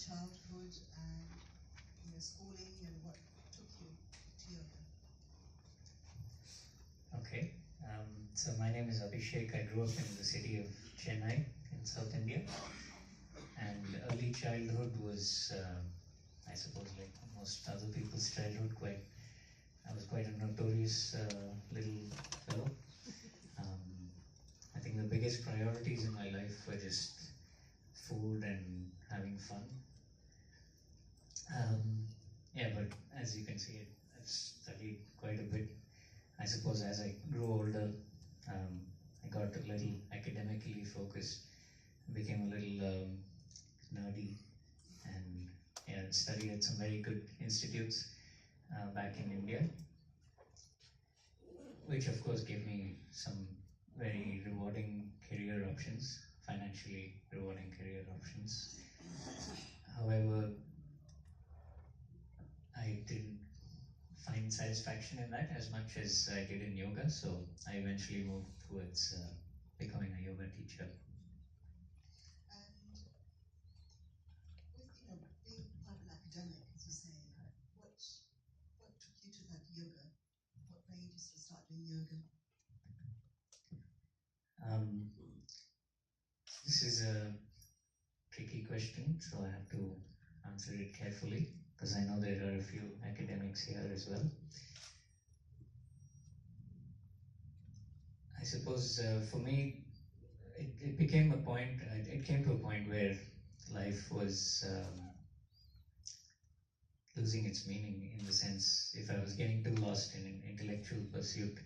childhood and your schooling and what took you to yoga? Okay, so my name is Abhishek. I grew up in the city of Chennai in South India, and early childhood was, I suppose, like most other people's childhood, I was quite a notorious little fellow. I think the biggest priorities in my life were just food and having fun. Yeah, but as you can see, I've studied quite a bit. I suppose as I grew older, I got a little academically focused, became a little nerdy, and yeah, studied at some very good institutes back in India, which of course gave me some very rewarding career options, financially rewarding career options. However, I didn't find satisfaction in that as much as I did in yoga, so I eventually moved towards becoming a yoga teacher. And with being quite an academic, as you say, what took you to that yoga? What made you start doing yoga? This is a tricky question, so I have to answer it carefully because I know there are a few academics here as well. I suppose for me, it became a point. It came to a point where life was losing its meaning, in the sense, if I was getting too lost in an intellectual pursuit,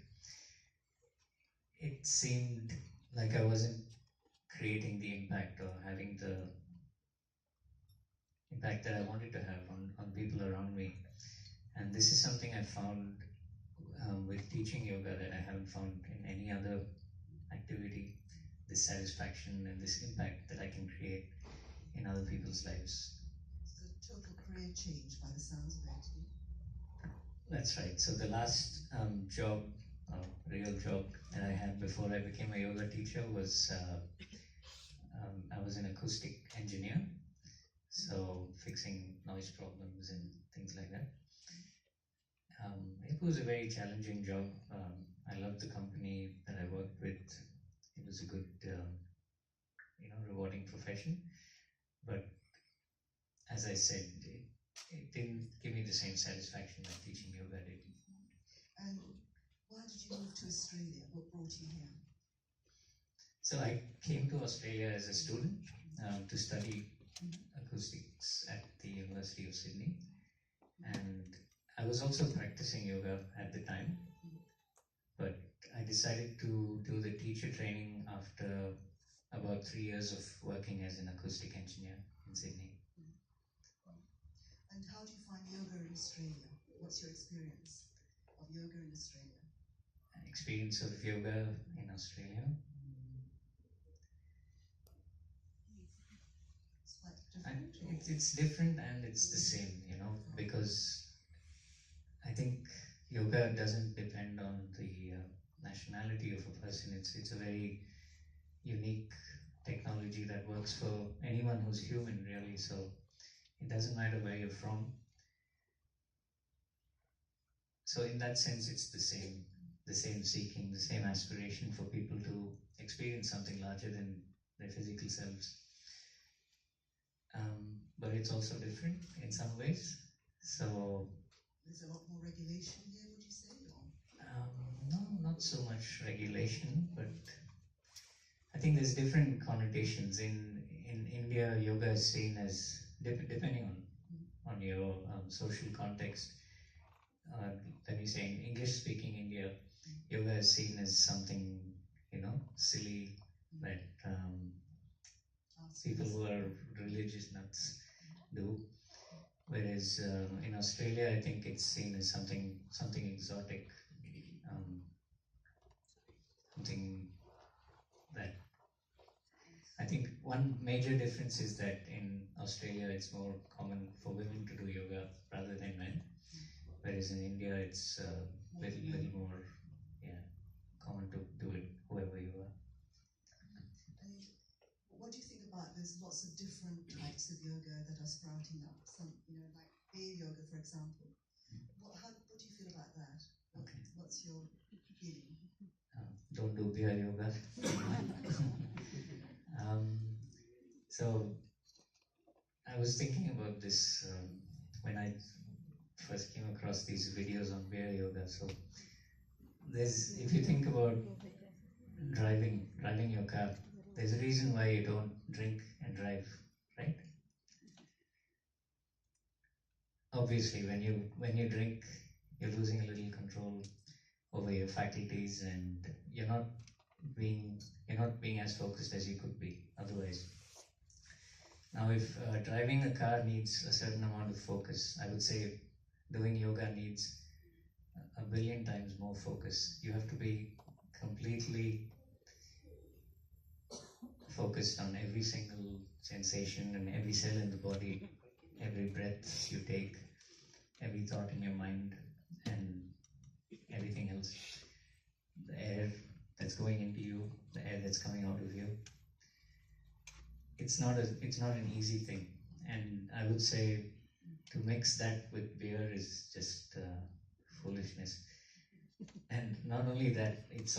it seemed like I wasn't creating the impact or having the impact that I wanted to have on people around me. And this is something I found with teaching yoga that I haven't found in any other activity, this satisfaction and this impact that I can create in other people's lives. It's a total career change by the sounds of it. That's right. So the last job, real job that I had before I became a yoga teacher was I was an acoustic engineer, so fixing noise problems and things like that. It was a very challenging job. I loved the company that I worked with. It was a good, rewarding profession. But as I said, it didn't give me the same satisfaction that teaching yoga did. And why did you move to Australia? What brought you here? So I came to Australia as a student to study acoustics at the University of Sydney, and I was also practicing yoga at the time, but I decided to do the teacher training after about 3 years of working as an acoustic engineer in Sydney. And how do you find yoga in Australia? What's your experience of yoga in Australia? Experience of yoga in Australia? It's quite different. It's different and it's the same, because I think yoga doesn't depend on the nationality of a person. It's a very unique technology that works for anyone who's human, really. So it doesn't matter where you're from. So in that sense, it's the same seeking, the same aspiration for people to experience something larger than their physical selves. But it's also different in some ways. So there's a lot more regulation here, would you say? No, not so much regulation, but I think there's different connotations. In India, yoga is seen as, depending on your social context, let me say in English-speaking India, yoga is seen as something, silly, that people who are religious nuts do. Whereas in Australia, I think it's seen as something exotic, something that I think one major difference is that in Australia it's more common for women to do yoga rather than men, whereas in India it's little more common to do it whoever you are. And what do you think about the there's lots of different types of yoga that are sprouting up. Some, like beer yoga, for example. What do you feel about that? Okay. What's your feeling? Don't do beer yoga. So I was thinking about this when I first came across these videos on beer yoga. So if you think about driving your car, there's a reason why you don't drink and drive, right? Obviously, when you drink, you're losing a little control over your faculties, and you're not being as focused as you could be otherwise. Now, if driving a car needs a certain amount of focus, I would say doing yoga needs a billion times more focus. You have to be completely focused on every single sensation and every cell in the body, every breath you take, every thought in your mind, and everything else. The air that's going into you, the air that's coming out of you. It's not an easy thing, and I would say to mix that with beer is just foolishness. And not only that, it's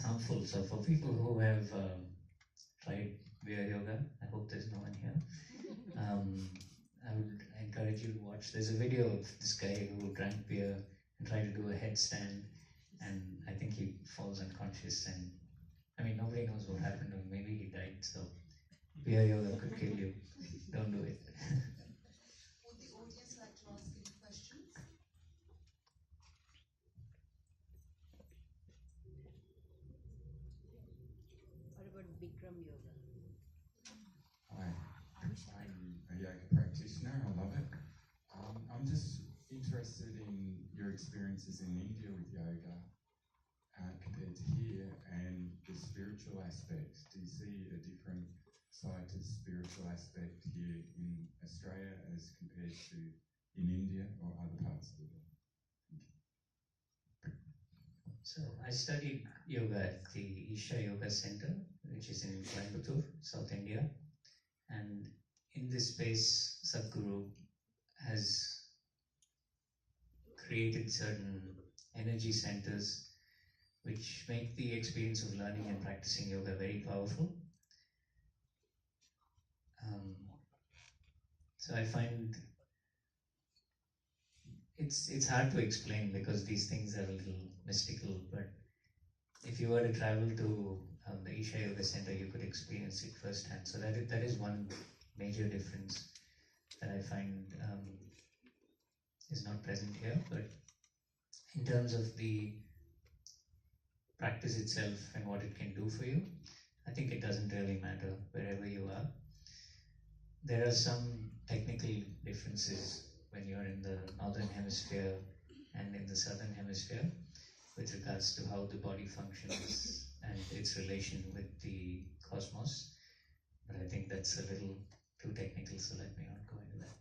harmful. So for people who have tried beer yoga, I hope there's no one here. I would encourage you to watch. There's a video of this guy who drank beer and tried to do a headstand, and I think he falls unconscious, and I mean, nobody knows what happened to him. Maybe he died. So beer yoga could kill you. Don't do it. Would the audience like to ask any questions? What about Bikram yoga? Hi, I'm a yoga practitioner. I love it. I'm just interested in your experiences in India with yoga compared to here, and the spiritual aspect. Do you see a different side to the spiritual aspect here in Australia as compared to in India or other parts of the world? So I studied yoga at the Isha Yoga Center, which is in Coimbatore, South India. And in this space, Sadhguru has created certain energy centers which make the experience of learning and practicing yoga very powerful. So I find it's hard to explain because these things are a little mystical, but if you were to travel to the Isha Yoga Center, you could experience it firsthand. So that is one major difference that I find is not present here. But in terms of the practice itself and what it can do for you, I think it doesn't really matter wherever you are. There are some technical differences when you're in the northern hemisphere and in the southern hemisphere with regards to how the body functions and its relation with the cosmos. But I think that's a little too technical, so let me not go into that.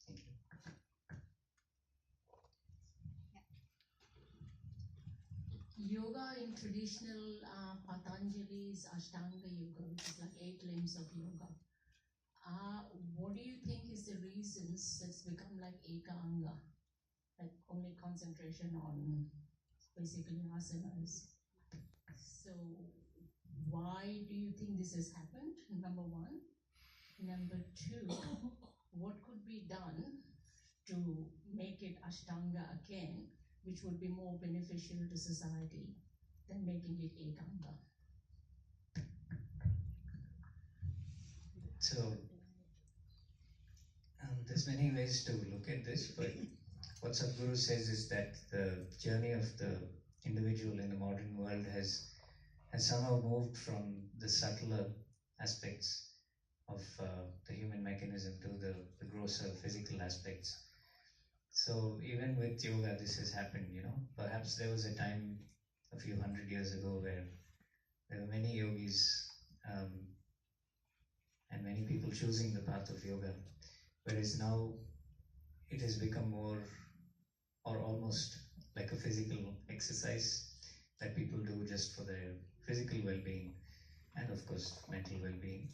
Thank you. Yoga in traditional Patanjali's Ashtanga Yoga, which is like 8 limbs of yoga. What do you think is the reasons it's become like Eka Anga? Like only concentration on basically asanas. So why do you think this has happened? Number one. Number two, what could be done to make it Ashtanga again, which would be more beneficial to society than making it Ekanga? So there's many ways to look at this, but what Sadhguru says is that the journey of the individual in the modern world has somehow moved from the subtler aspects of the human mechanism to the grosser physical aspects. So even with yoga, this has happened, Perhaps there was a time a few hundred years ago where there were many yogis and many people choosing the path of yoga, whereas now it has become more or almost like a physical exercise that people do just for their physical well-being. and of course mental well-being.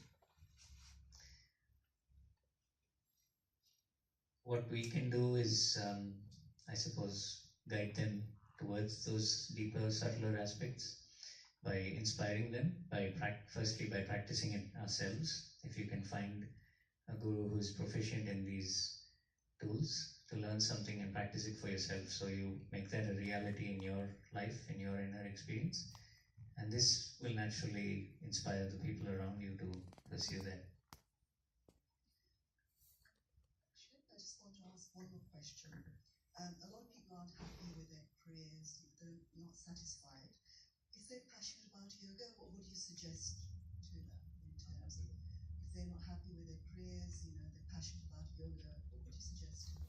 What we can do is, I suppose, guide them towards those deeper, subtler aspects by inspiring them, firstly by practicing it ourselves. If you can find a guru who's proficient in these tools, to learn something and practice it for yourself, so you make that a reality in your life, in your inner experience, and this will naturally inspire the people around you to pursue that. I just want to ask one more question. A lot of people aren't happy with their careers, they're not satisfied. If they're passionate about yoga, what would you suggest to them in terms of, if they're not happy with their careers, they're passionate about yoga, what would you suggest to them?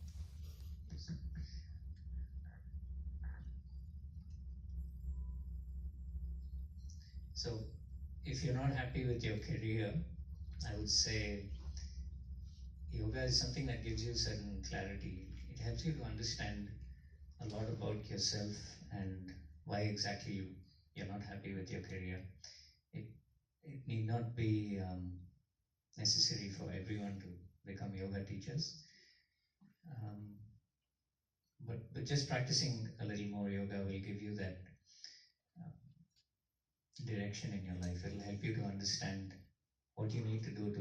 So, if you're not happy with your career, I would say yoga is something that gives you certain clarity. It helps you to understand a lot about yourself and why exactly you're not happy with your career. It need not be necessary for everyone to become yoga teachers. But just practicing a little more yoga will give you that direction in your life. It will help you to understand what you need to do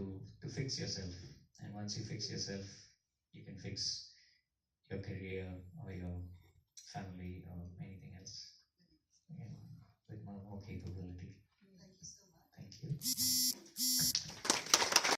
to fix yourself. And once you fix yourself, you can fix your career or your family or anything else with more capability. Thank you so much. Thank you.